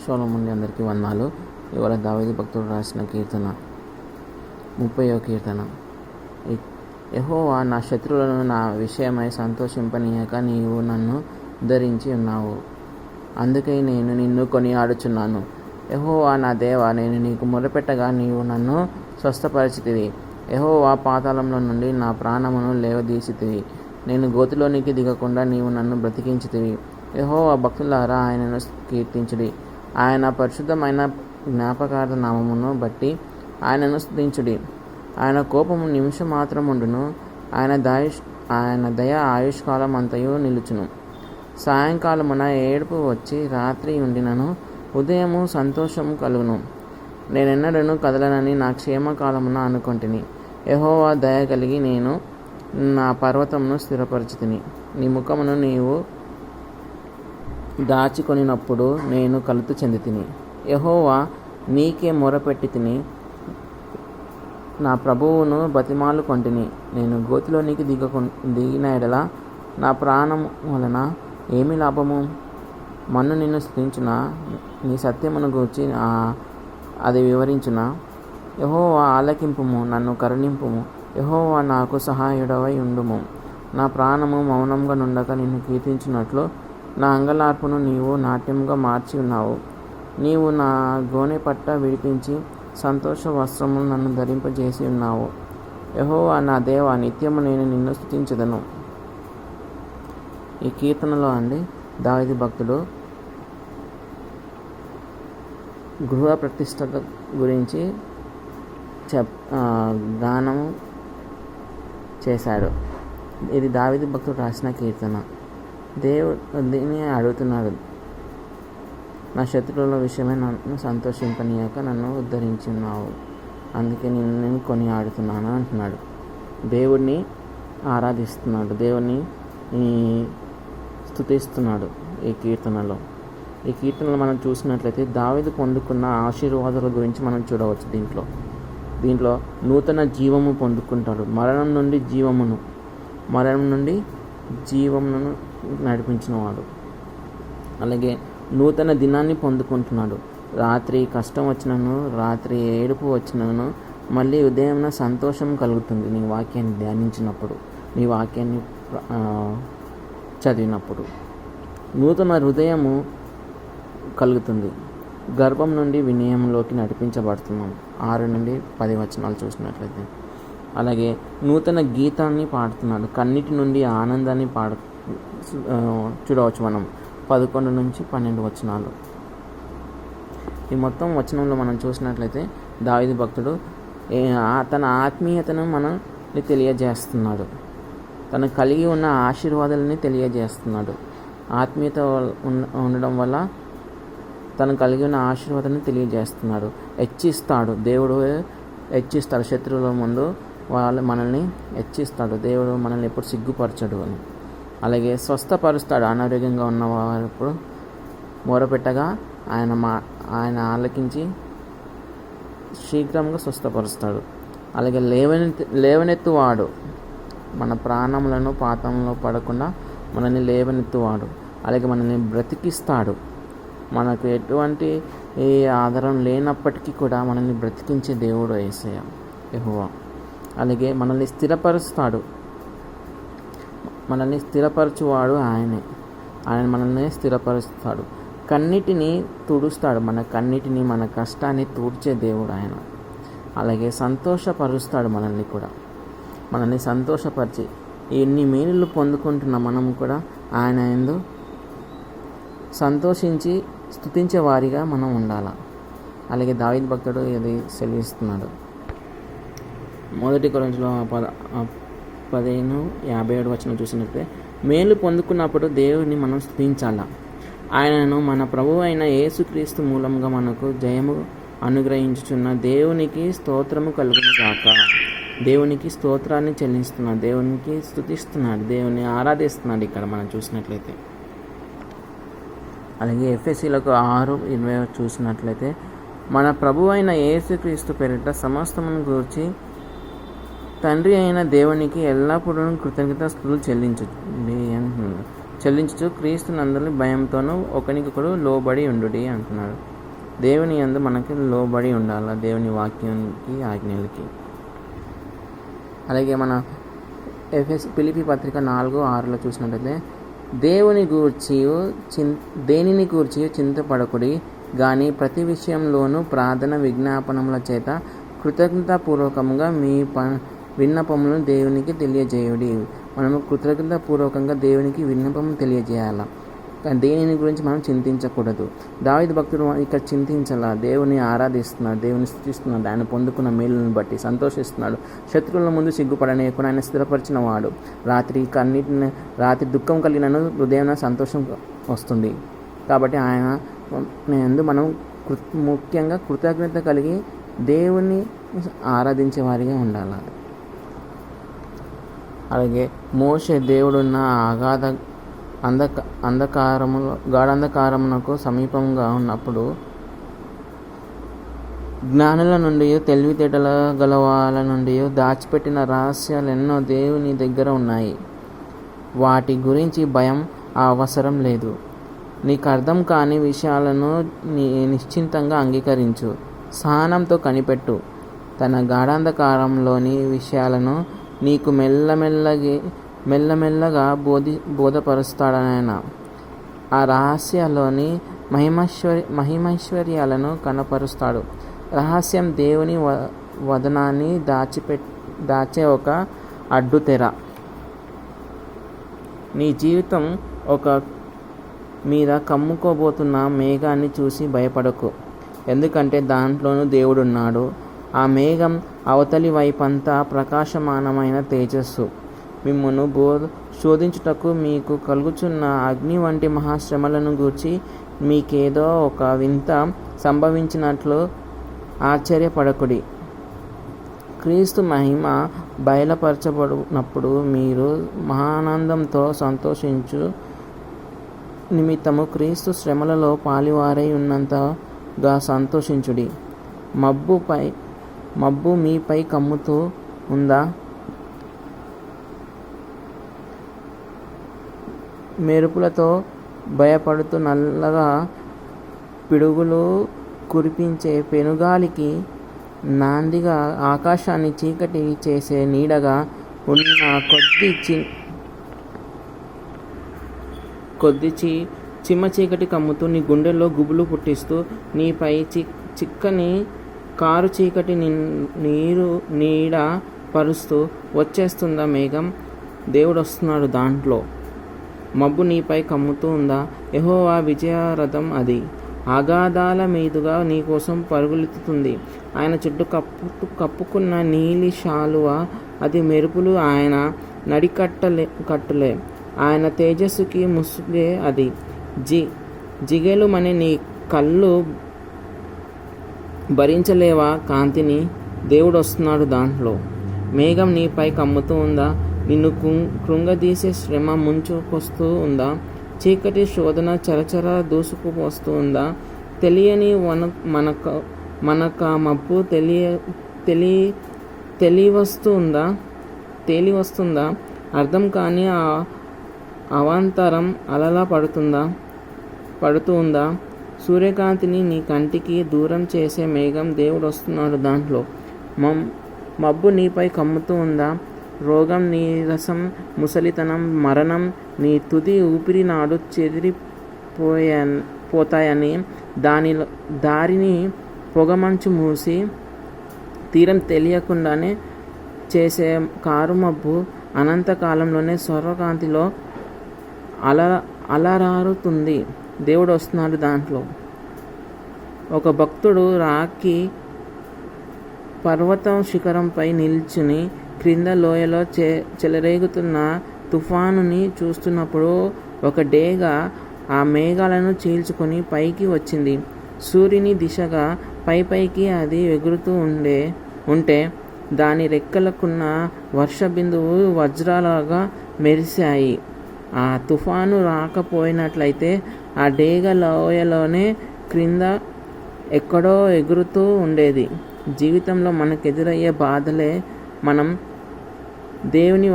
సొలొమోను అందరికీ వందనాలు. ఇవాళ దావీదు భక్తుడు రాసిన కీర్తన 30వ కీర్తన. యెహోవా, నా శత్రువులను నా విషయమై సంతోషింపనీయక నీవు నన్ను ఉద్ధరించి ఉన్నావు. అందుకై నేను నిన్ను కొనియాడుచున్నాను. యెహోవా నా దేవా, నేను నీకు మొరపెట్టగా నీవు నన్ను స్వస్థపరిచితివి. యెహోవా, పాతాళంలో నుండి నా ప్రాణమును లేవదీసితివి. నేను గోతిలోనికి దిగకుండా నీవు నన్ను బ్రతికించితివి. యెహోవా, భక్తులారా ఆయనను కీర్తించుడి. ఆయన పరిశుద్ధమైన జ్ఞాపకార్థ నామమును బట్టి ఆయనను స్తుతించుడి. ఆయన కోపము నిమిషం మాత్రముండును, ఆయన దయ ఆయుష్కాలం అంతయు నిలుచును. సాయంకాలమున ఏడుపు వచ్చి రాత్రి ఉండినను ఉదయము సంతోషము కలుగును. నేనెన్నడను కదలనని నా క్షేమకాలమున అనుకొంటిని. యెహోవా దయ కలిగి నేను నా పర్వతమును స్థిరపరచితిని. నీ ముఖమును నీవు దాచికొనినప్పుడు నేను కలుత చెందితిని. యెహోవా, నీకే మొరపెట్టి తిని నా ప్రభువును బతిమాలుకొంటిని. నేను గోతిలోనికి దిగిన ఎడల నా ప్రాణం వలన ఏమి లాభము? మన్ను నిన్ను స్తుతించునా? నీ సత్యమును గూర్చి అది వివరించునా? యెహోవా, ఆలకింపుము, నన్ను కరుణింపుము. యెహోవా, నాకు సహాయుడవై ఉండుము. నా ప్రాణము మౌనంగా నుండక నిన్ను కీర్తించినట్లు నా అంగలార్పును నీవు నాట్యముగా మార్చి ఉన్నావు. నీవు నా గోనె పట్ట విడిపించి సంతోష వస్త్రమును నన్ను ధరింపజేసి ఉన్నావు. యెహోవా నా దేవా, నిత్యము నేను నిన్ను స్తుతించెదను. ఈ కీర్తనలో దావీదు భక్తుడు గృహ ప్రతిష్ఠ గురించి గానము చేశాడు. ఇది దావీదు భక్తుడు రాసిన కీర్తన. దేవుడిని అడుగుతున్నాడు, నా శత్రువుల విషయమై నన్ను సంతోషింపనీయక నన్ను ఉద్ధరించున్నావు. అందుకే నేను కొనియాడుతున్నాను అంటున్నాడు. దేవుడిని ఆరాధిస్తున్నాడు, దేవుడిని స్తుతిస్తున్నాడు ఈ కీర్తనలో. ఈ కీర్తనలో మనం చూసినట్లయితే దావీదు పొందుకున్న ఆశీర్వాదాల గురించి మనం చూడవచ్చు. దీంట్లో నూతన జీవము పొందుకుంటాడు. మరణం నుండి జీవమును నడిపించినవాడు. అలాగే నూతన దినాన్ని పొందుకుంటున్నాడు. రాత్రి కష్టం వచ్చినను, రాత్రి ఏడుపు వచ్చినను మళ్ళీ ఉదయం సంతోషం కలుగుతుంది నీ వాక్యాన్ని ధ్యానించినప్పుడు, నీ వాక్యాన్ని చదివినప్పుడు. నూతన హృదయము కలుగుతుంది. గర్భం నుండి వినయంలోకి నడిపించబడుతున్నాం. 6 నుండి 10 వచనాలు చూసినట్లయితే. అలాగే నూతన గీతాన్ని పాడుతున్నాడు. కన్నిటి నుండి ఆనందాన్ని చూడవచ్చు మనం 11 నుంచి 12 వచనాలు. ఈ మొత్తం వచనంలో మనం చూసినట్లయితే దావీదు భక్తుడు తన ఆత్మీయతను మనల్ని తెలియజేస్తున్నాడు. తను కలిగి ఉన్న ఆశీర్వాదాలని తెలియజేస్తున్నాడు. ఆత్మీయత ఉండడం వల్ల తను కలిగి ఉన్న ఆశీర్వాదాన్ని తెలియజేస్తున్నాడు. హెచ్చిస్తాడు. దేవుడు హెచ్చిస్తాడు. శత్రువుల ముందు మనల్ని హెచ్చిస్తాడు. దేవుడు మనల్ని ఎప్పుడు సిగ్గుపరచడు అని. అలాగే స్వస్థపరుస్తాడు. అనారోగ్యంగా ఉన్నవారు మొరపెట్టగా ఆయన ఆలకించి శీఘ్రంగా స్వస్థపరుస్తాడు. అలాగే లేవనెత్తువాడు. మన ప్రాణములను పాతంలో పడకుండా మనల్ని లేవనెత్తువాడు. అలాగే మనల్ని బ్రతికిస్తాడు. మనకు ఎటువంటి ఆధారం లేనప్పటికీ కూడా మనల్ని బ్రతికించే దేవుడు యేసయ్య, యెహోవా. అలాగే మనల్ని స్థిరపరుస్తాడు. మనల్ని స్థిరపరచువాడు ఆయనే. ఆయన మనల్ని స్థిరపరుస్తాడు. కన్నిటిని తుడుస్తాడు. మన కన్నిటిని, మన కష్టాన్ని తూడ్చే దేవుడు ఆయన. అలాగే సంతోషపరుస్తాడు మనల్ని కూడా. మనల్ని సంతోషపరిచి ఎన్ని మేలులు పొందుకుంటున్న మనం కూడా ఆయన యందు సంతోషించి స్తుతించే వారిగా మనం ఉండాలి. అలాగే దావీదు భక్తుడు ఇది సెలవిస్తున్నాడు. 1 కొరింథీయుల 15:57 వచనం చూసినట్లయితే, మేలు పొందుకున్నప్పుడు దేవుడిని మనం స్తుతించాలా. ఆయనను మన ప్రభువు అయిన యేసుక్రీస్తు మూలంగా మనకు జయము అనుగ్రహించుచున్న దేవునికి స్తోత్రము కలుగును గాక. దేవునికి స్తోత్రాన్ని చెల్లిస్తున్నాడు. దేవునికి స్తుతిస్తున్నాడు. దేవుని ఆరాధిస్తున్నాడు ఇక్కడ మనం చూసినట్లయితే. అలాగే ఎఫెసీయులకు 6:20 చూసినట్లయితే, మన ప్రభువు అయిన యేసుక్రీస్తు పేరిట సమస్తమును గూర్చి తండ్రి అయిన దేవునికి ఎల్లప్పుడూ కృతజ్ఞతాస్తుతులు చెల్లించుచు క్రీస్తునందరి భయంతోనూ ఒకనికొకడు లోబడి ఉండుడి అంటున్నాడు. దేవుని యందు మనకి లోబడి ఉండాలి, దేవుని వాక్యానికి ఆజ్ఞలకి. అలాగే మన ఫిలిప్పీ పత్రిక 4:6 చూసినట్లయితే దేనిని గూర్చి చింతపడకుడి కానీ ప్రతి విషయంలోనూ ప్రార్థన విజ్ఞాపనముల చేత కృతజ్ఞతాపూర్వకంగా మీ విన్నపములను దేవునికి తెలియజేయుడి. మనము కృతజ్ఞతాపూర్వకంగా దేవునికి విన్నపము తెలియజేయాలి. దేనిని గురించి మనం చింతించకూడదు. దావీదు భక్తుడు ఇక్కడ చింతించాల, దేవుని ఆరాధిస్తున్నాడు, దేవుని స్తుతిస్తున్నాడు, ఆయన పొందుకున్న మేలును బట్టి సంతోషిస్తున్నాడు. శత్రువుల ముందు సిగ్గుపడనీయకుండా ఆయన స్థిరపరిచిన వాడు. రాత్రి దుఃఖం కలిగినను హృదయం సంతోషం వస్తుంది. కాబట్టి ఆయన మనం ముఖ్యంగా కృతజ్ఞత కలిగి దేవుని ఆరాధించే వారిగా ఉండాలి. అలాగే మోషే దేవుడున్న గాఢంధకారమునకు సమీపంగా ఉన్నప్పుడు జ్ఞానుల నుండి తెలివితేటల గలవాళ్ళ నుండి దాచిపెట్టిన రహస్యాలెన్నో దేవుని దగ్గర ఉన్నాయి. వాటి గురించి భయం అవసరం లేదు. నీకు అర్థం కాని విషయాలను నిశ్చింతంగా అంగీకరించు. సహనంతో కనిపెట్టు. తన గాఢాంధకారంలోని విషయాలను నీకు మెల్లమెల్లగా బోధపరుస్తాడనాయన. ఆ రహస్యాల్లోని మహిమైశ్వర్యాలను కనపరుస్తాడు. రహస్యం దేవుని వదనాన్ని దాచే ఒక అడ్డుతెర. నీ జీవితం ఒక మీద కమ్ముకోబోతున్న మేఘాన్ని చూసి భయపడకు, ఎందుకంటే దాంట్లోనూ దేవుడున్నాడు. ఆ మేఘం అవతలి వైపంతా ప్రకాశమానమైన తేజస్సు. మిమ్మును శోధించుటకు మీకు కలుగుచున్న అగ్ని వంటి మహాశ్రమలను గూర్చి మీకేదో ఒక వింత సంభవించినట్లు ఆశ్చర్యపడకుడి. క్రీస్తు మహిమ బయలుపరచబడినప్పుడు మీరు మహానందంతో సంతోషించు నిమిత్తము క్రీస్తు శ్రమలలో పాలివారై ఉన్నంతగా సంతోషించుడి. మబ్బు మీపై కమ్ముతూ ఉందా? మెరుపులతో భయపడుతూ నల్లగా పిడుగులు కురిపించే పెనుగాలికి నాందిగా ఆకాశాన్ని చీకటి చేసే నీడగా ఉన్న కొద్ది చిమ్మ చీకటి కమ్ముతూ నీ గుండెల్లో గుబులు పుట్టిస్తూ నీపై చిక్కని కారు చీకటి నీడ పరుస్తూ వచ్చేస్తుందా మేఘం? దేవుడు వస్తున్నాడు దాంట్లో. మబ్బు నీపై కమ్ముతూ ఉందా? యెహోవా విజయరథం అది అగాధాల మీదుగా నీకోసం పరుగులెత్తుతుంది. ఆయన చుట్టూ కప్పుకున్న నీలి శాలువ అది మెరుపులు ఆయన నడికట్టులే. ఆయన తేజస్సుకి ముసుగే అది. జిగేలుమనే నీ కళ్ళు భరించలేవా కాంతిని? దేవుడు వస్తున్నాడు దాంట్లో. మేఘం నీపై కమ్ముతూ ఉందా? నిన్ను కృంగదీసే శ్రమ ముంచుకొస్తూ ఉందా? చీకటి శోధన చరచర దూసుకుపోస్తూ ఉందా? తెలియని మనక మబ్బు తేలివస్తుందా? అర్థం కాని అవాంతరం అలలా పడుతూ ఉందా? సూర్యకాంతిని నీ కంటికి దూరం చేసే మేఘం దేవుడు వస్తున్నాడు దాంట్లో. మబ్బు నీపై కమ్ముతూ ఉందా? రోగం, నీరసం, ముసలితనం, మరణం నీ తుది ఊపిరి నాడు పోతాయని దారిని పొగమంచు మూసి తీరం తెలియకుండానే చేసే కారుమబ్బు అనంతకాలంలోనే సౌరకాంతిలో అలరారుతుంది. దేవుడు వస్తున్నాడు దాంట్లో. ఒక భక్తుడు రాకి పర్వతం శిఖరంపై నిల్చుని క్రింద లోయలో చెలరేగుతున్న తుఫానుని చూస్తున్నప్పుడు ఒక డేగ ఆ మేఘాలను చీల్చుకొని పైకి వచ్చింది. సూర్యుని దిశగా పైకి అది ఎగురుతూ ఉంటే దాని రెక్కలకున్న వర్ష బిందువు వజ్రాలుగా మెరిశాయి. ఆ తుఫాను రాకపోయినట్లయితే ఆ డేగ లోయలోనే క్రింద ఎక్కడో ఎగురుతూ ఉండేది. జీవితంలో మనకెదురయ్యే బాధలే మనం దేవుని